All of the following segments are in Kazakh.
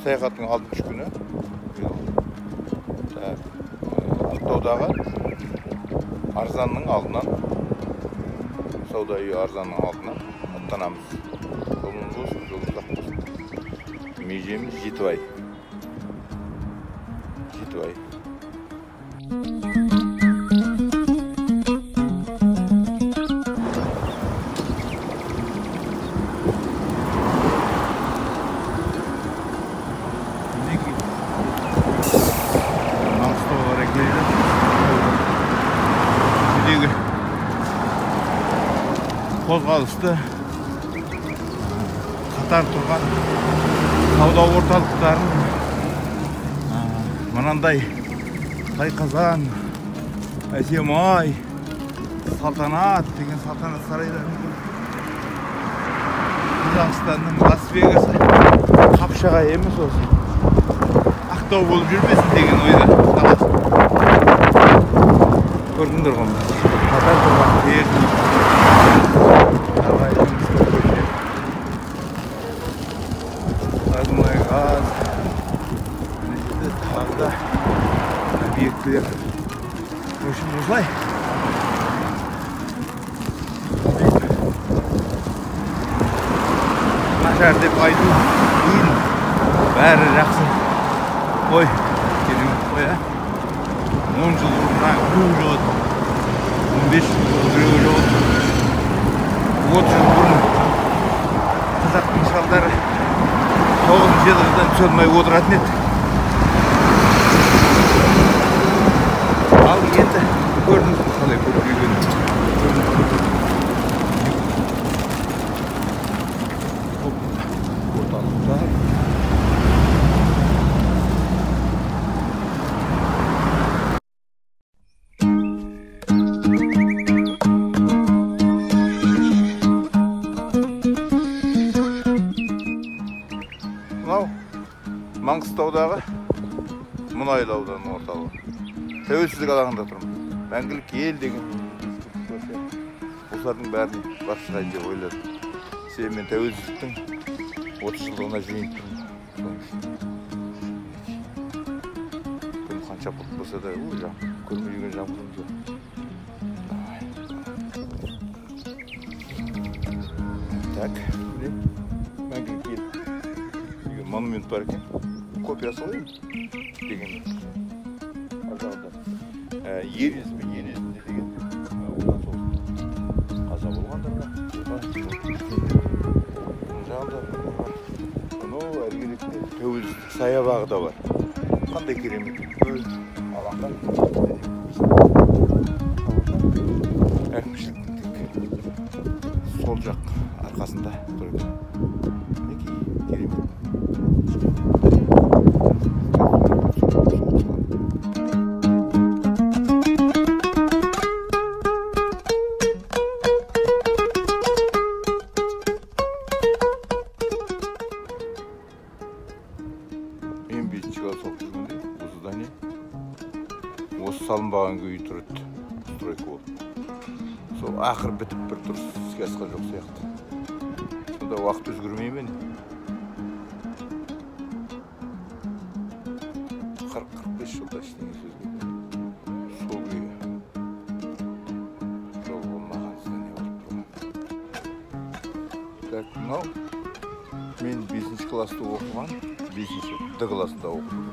саяхаттың алтыншы күні. Ақтаудағы арзанның алдынан, сауда үйі арзанның алдынан аттанамыз. Жолымыз болсын, жолымыз ұзақ болсын. Межеміз Жетібай. Жетібай. Қозғалысты қатар тұрған сауда орталықтарын мынандай Тайқазан, Әсемай, Салтанат деген салтанат сарайларын Қазақстанның Лас-Вегасы Қапшағай емес осы Ақтау болып жүрмесін деген ойда көрдіңдер ғой қатар тұрған Қазмайғаз тағда объектілер өшін осылай нашар деп айту кейін бәрі жақсы қой керемет қой 10 жыл бұрын біреу жоғады 15 жыл бұрын біреу жоғады 30 жыл бұрын қазақтың шалдары 9-шы жылдардан түсе алмай отыратын еді. Ал енді көрдіңіз қалай көркейген. Орталықта Маңғыстаудағы Мұнайлы ауданының орталығы. Тәуелсіздік алаңында тұрмын. Мәңгілік ел деген осылардың бәрін бас шығайын деп ойладым. Себебі мен тәуелсіздіктің 30 жылдығына жиын тұрмын. Күн қанша бұлт болса да, көрмей жүрген жамылым жоқ. Так, мәңгілік ел деген монумент бар екен. Копиясы ғой деген ер есімі деген қаза болғандарға жағында әргеректе тәуелсіздік саябағы да бар. Қандай керемет алаңдар әкімшіліктің сол жақ арқасында тұр екен. Керемет. Осы салынбаған күйі тұрды, стройка болды. Сол ақыр бітіп бір дұрыс іске асқан жоқ сияқты. Сонда уақыт өзгермей ме? 40-45 жылда ештеңе сөз келмейді. Сол күйі жол болмаған не болып тұрған. Так, мынау мен 5-ші класста оқыған, 5-ші Д классында оқыдым.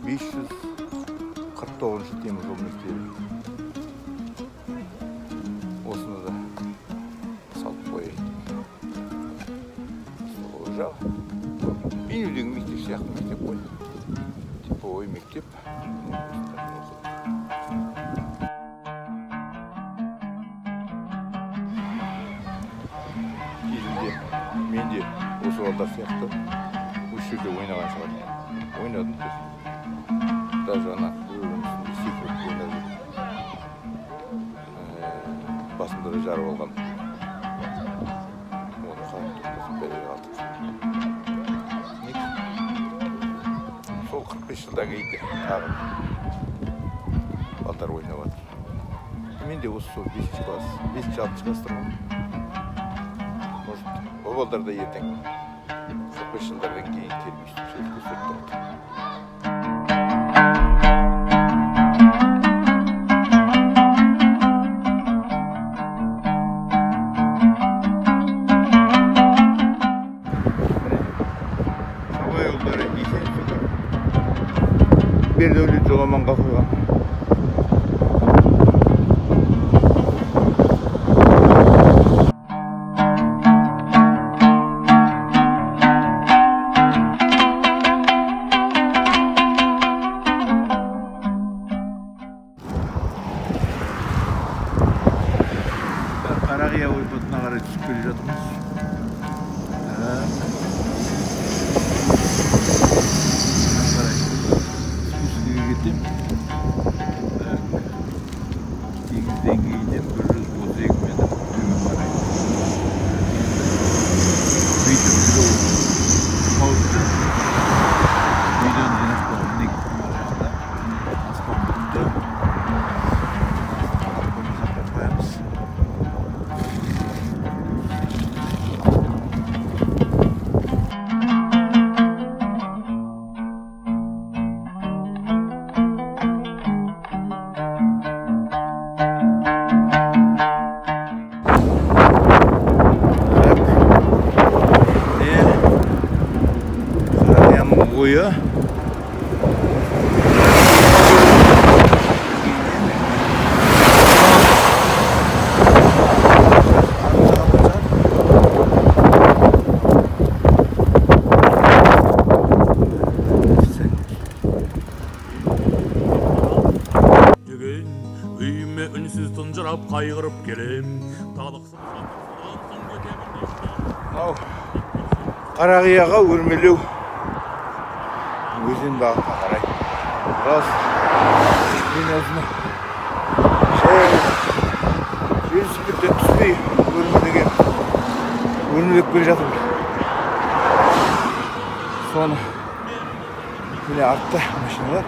549-шы темір жол мектебі. Осыны да салып қояйын. Сол жағы. Мен үйдегі мектеп сияқты мектеп қой. Типовой мектеп. Кезінде мен де осы балдар сияқты осы жерде ойнаған шығар. Ойнадым. Даже ана секрет ойнап жүрдім. Басында да жарып алғам. Оны қатып бәрі алдық. Сол 45 жылдан кейін де тағы балдар ойнап жатыр. Мен де осы 5-ші класс, 5-6-ші класс тұрмын. Может, ол балдар да ертең 45 60 жылдардан кейін келіп өйстіп сөз көрсетіп тұрады. Шабай ұлдары есен Бердәулет Жоламанға қойған. Қарағия ойпатына қарай түсіп келе жатырмыз. Спускіге кетем. Теңіз деңгейінен 132 метр төмен қарай. Бүйтіп жүру қауіпті. Үйден жинақтау мінекей жағында аспан бұлтты. Сақтап қоямыз. Ойы үйіме үнсіз тұнжырап қайғырып келем. Қарағияға өрмелеу өзен бағытына қарай. Рас, мен осыны велосипедтен түспей өрмелеп келе жатырмын. Соны міне артта машиналар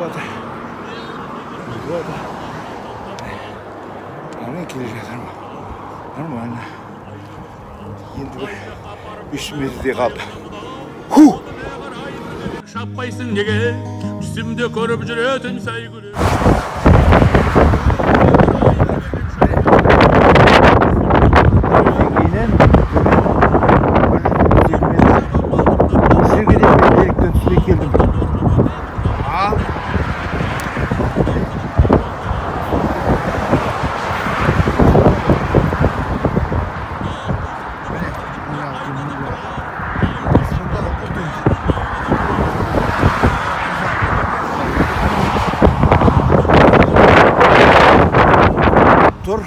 өтіп Амен келе жатырмын. Нормально. Енді 3 метрде қалды. Шаппайсың неге, түсімде көріп жүретін сәйгүлі. Деңгейінен осы жерге дейін мен беріктен түспей келдім. Tur.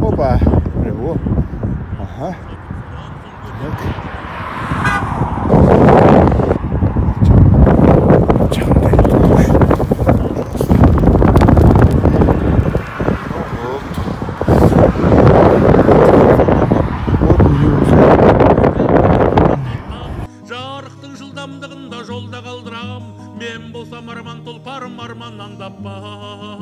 Опа, прямо. Ага. Жарықтың жылдамдығында жолда қалдырам, мен болсам арман тұлпарым арманнан таппақ.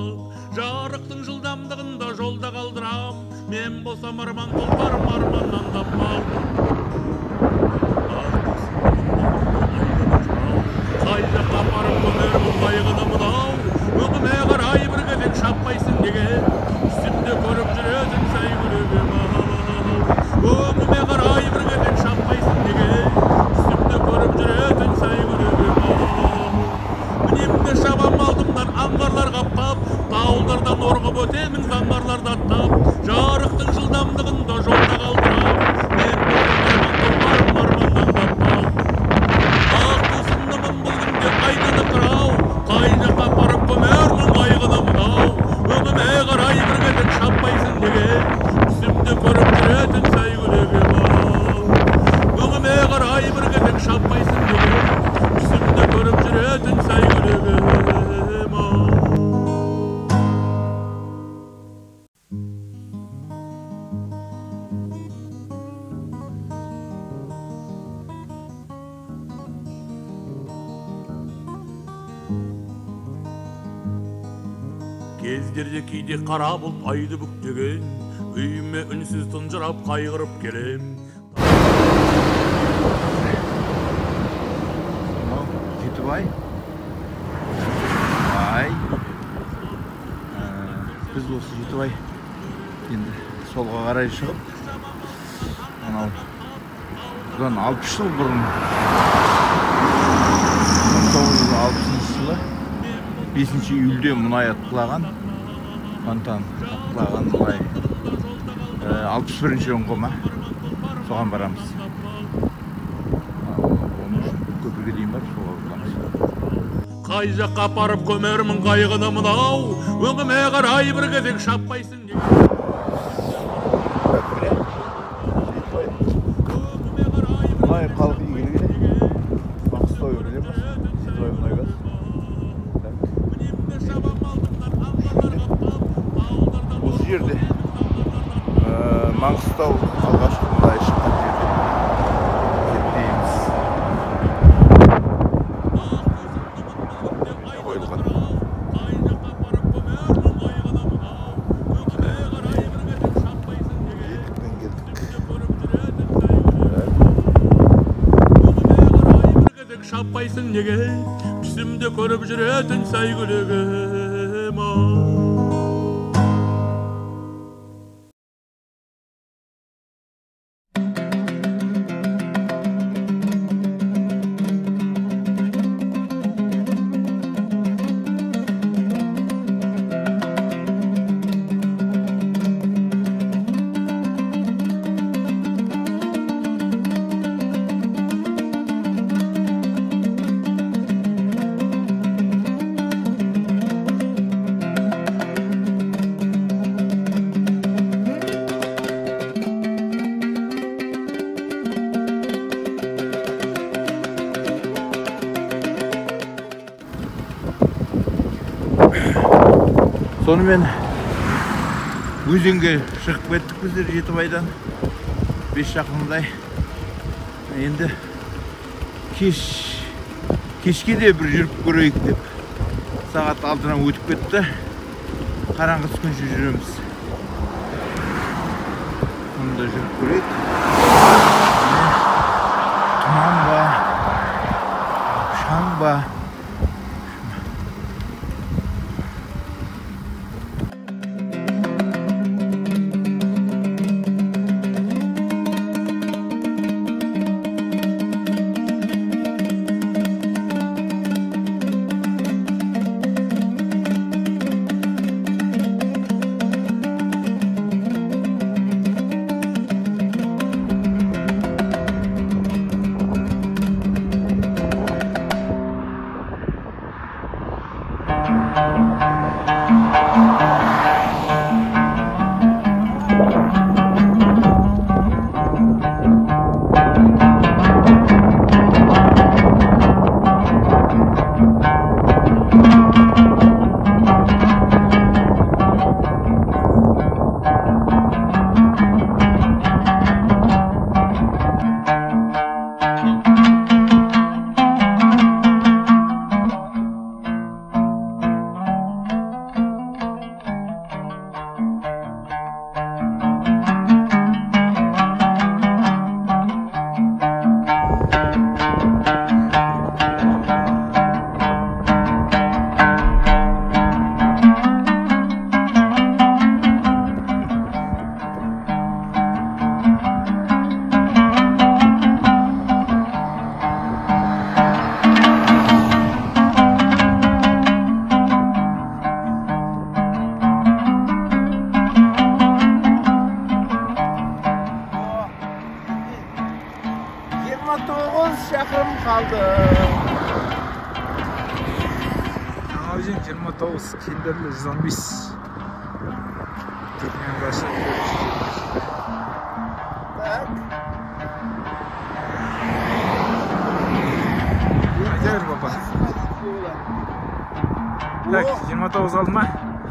Жарықтың жылдамдығында жолда қалдырам, мен болсам арман тұлпарым арманнан таппақ. Қайда апарып өмірім қайғыны мынау, өңіме қарай бір кезек шаппайсың неге, түсімде көріп жүретін сәйгүлігім ау. Өңіме қарай бір кезек шаппайсың неге, түсімде көріп жүретін сәйгүлігім ау. Мінемді шабам алдымнан аңғарлар қаптап, тауылдардан орғып өтемін заңғарларды аттап. Жарықтың жылдамдығында жолда қалдырам, мен болсам арман таппақ. Ақ тосындымын бұл күнде қайданы қырау, қай жаққа апарып көмермін қайғыны мынау. Өңіме қарай бір кезек шаппайсың неге, түсімде көріп жүретін сәйгүлігім ау. Өңіме қарай бір кезек шаппайсың Кездерде кейде қара бұлт айды бүктеген, үйіме үнсіз тұнжырап қайғырып келем. Жетібай. Біз осы Жетібай енді солға қарай шығып, анау бұдан 60 жыл бұрын 1960 жылы 5 июльде мұнай атқылаған, фонтан атқылаған мұнай 61-ші ұңғыма соған барамыз. Оның үшін көпірге дейін барып соға барамыз. Қай жаққа апарып көмермін қайғыны мынау, өңіме қарай бір кезек шаппайсың. Мұнай халық игілігі Маңғыстау өңірі Жетібай мұнайгаз. Осы жерде Маңғыстау алғашқы мұнай шыққан жерде зерттейміз. Қойылған. Шаппайсың неге, түсімді көріп жүретін сәйгүлігім. Сонымен өзенге шығып кеттік біздер Жетібайдан 5 шақырымдай. Енді кешке де бір жүріп көрейік деп сағат 6-нан өтіп кетті. Қараңғы түскенше жүреміз. Мұнда жүріп көрейік. Тұман ба, шаң ба. Şakırım kaldı. Ağacın 29, kinderli 115. Teknen başladı. Tak. Hayır baba. Tak, 29 alma.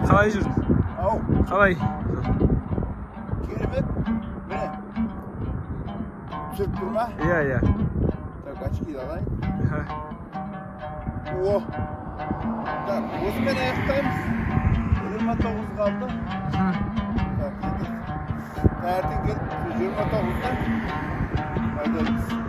Kalay жүрдің? Ау. Kalay. Керемет. Міне. Түсіріп тұр ма? Иә. Так, очки алайын. О. Так, осымен аяқтаймыз. kaldı. Tәртін келіп 29-да. Айдаймыз.